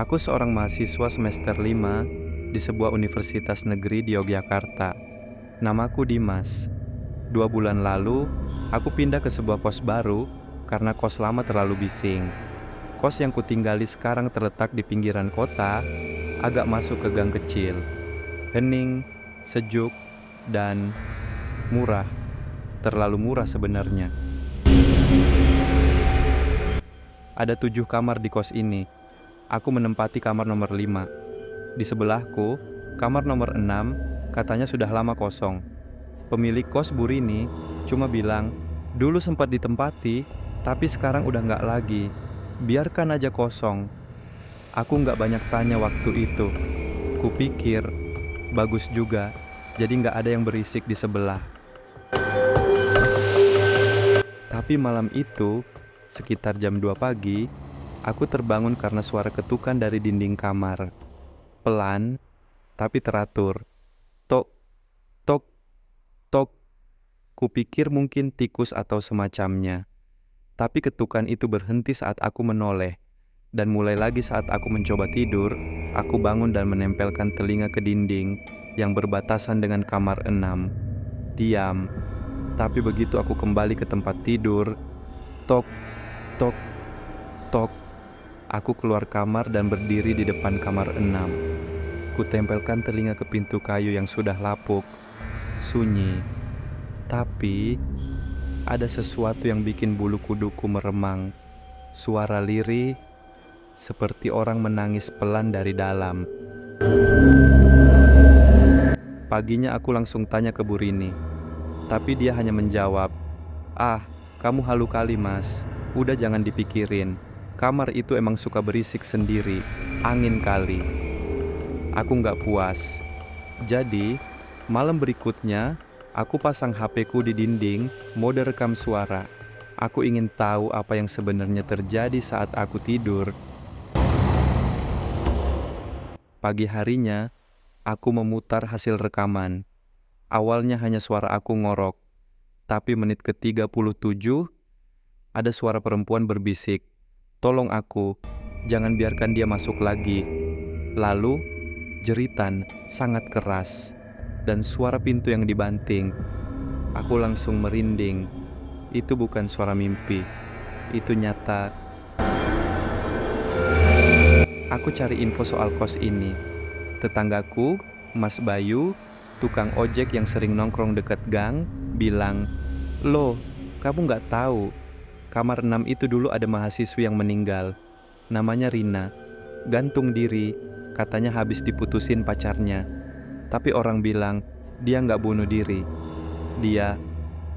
Aku seorang mahasiswa semester 5 di sebuah universitas negeri di Yogyakarta. Namaku Dimas. 2 bulan lalu, aku pindah ke sebuah kos baru karena kos lama terlalu bising. Kos yang kutinggali sekarang terletak di pinggiran kota, agak masuk ke gang kecil. Hening, sejuk, dan murah. Terlalu murah sebenarnya. Ada 7 kamar di kos ini. Aku menempati kamar nomor 5. Di sebelahku, kamar nomor 6 katanya sudah lama kosong. Pemilik kos Bu Rini cuma bilang, dulu sempat ditempati, tapi sekarang udah nggak lagi. Biarkan aja kosong. Aku nggak banyak tanya waktu itu. Kupikir, bagus juga, jadi nggak ada yang berisik di sebelah. Tapi malam itu, sekitar jam 2 pagi, aku terbangun karena suara ketukan dari dinding kamar. Pelan, tapi teratur. Tok, tok, tok. Kupikir mungkin tikus atau semacamnya. Tapi ketukan itu berhenti saat aku menoleh. Dan mulai lagi saat aku mencoba tidur, aku bangun dan menempelkan telinga ke dinding yang berbatasan dengan kamar 6. Diam. Tapi begitu aku kembali ke tempat tidur, tok, tok, tok. Aku keluar kamar dan berdiri di depan kamar 6. Kutempelkan telinga ke pintu kayu yang sudah lapuk. Sunyi. Tapi ada sesuatu yang bikin bulu kuduku meremang. Suara lirih seperti orang menangis pelan dari dalam. Paginya aku langsung tanya ke Bu Rini. Tapi dia hanya menjawab, "Ah, kamu halu kali mas. Udah jangan dipikirin. Kamar itu emang suka berisik sendiri. Angin kali." Aku nggak puas. Jadi, malam berikutnya, aku pasang HP-ku di dinding, mode rekam suara. Aku ingin tahu apa yang sebenarnya terjadi saat aku tidur. Pagi harinya, aku memutar hasil rekaman. Awalnya hanya suara aku ngorok. Tapi menit ke-37, ada suara perempuan berbisik, "Tolong aku, jangan biarkan dia masuk lagi." Lalu, jeritan sangat keras. Dan suara pintu yang dibanting. Aku langsung merinding. Itu bukan suara mimpi. Itu nyata. Aku cari info soal kos ini. Tetanggaku, Mas Bayu, tukang ojek yang sering nongkrong dekat gang, bilang, "Loh, kamu nggak tahu? Kamar 6 itu dulu ada mahasiswi yang meninggal. Namanya Rina. Gantung diri, katanya habis diputusin pacarnya. Tapi orang bilang, dia nggak bunuh diri. Dia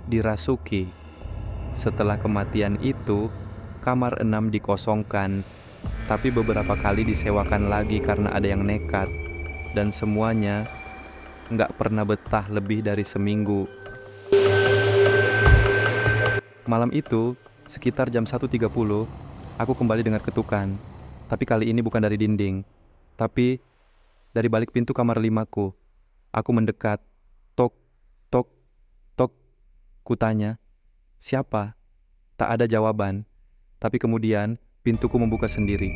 dirasuki." Setelah kematian itu, kamar 6 dikosongkan. Tapi beberapa kali disewakan lagi karena ada yang nekat. Dan semuanya nggak pernah betah lebih dari seminggu. Malam itu, sekitar jam 1.30, aku kembali dengar ketukan. Tapi kali ini bukan dari dinding. Tapi dari balik pintu kamar 5ku. Aku mendekat. Tok, tok, tok. Kutanya, "Siapa?" Tak ada jawaban. Tapi kemudian pintuku membuka sendiri.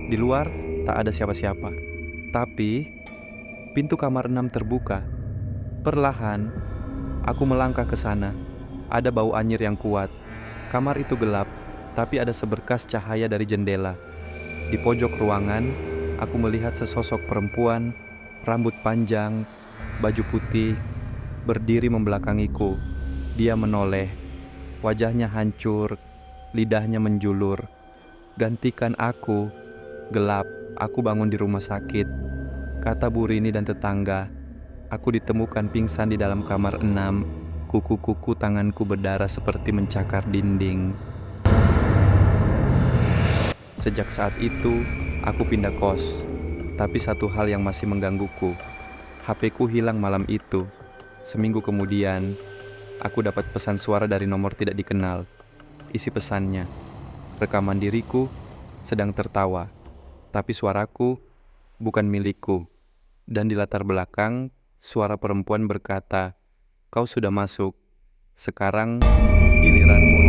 Di luar tak ada siapa-siapa. Tapi pintu kamar 6 terbuka. Perlahan, aku melangkah ke sana. Ada bau anyir yang kuat. Kamar itu gelap, tapi ada seberkas cahaya dari jendela. Di pojok ruangan, aku melihat sesosok perempuan, rambut panjang, baju putih, berdiri membelakangiku. Dia menoleh. Wajahnya hancur, lidahnya menjulur. "Gantikan aku." Gelap, aku bangun di rumah sakit. Kata Bu Rini dan tetangga, aku ditemukan pingsan di dalam kamar 6. Kuku-kuku tanganku berdarah seperti mencakar dinding. Sejak saat itu, aku pindah kos. Tapi satu hal yang masih menggangguku. HP-ku hilang malam itu. Seminggu kemudian, aku dapat pesan suara dari nomor tidak dikenal. Isi pesannya, rekaman diriku sedang tertawa, tapi suaraku bukan milikku. Dan di latar belakang, suara perempuan berkata, "Kau sudah masuk, sekarang giliranmu."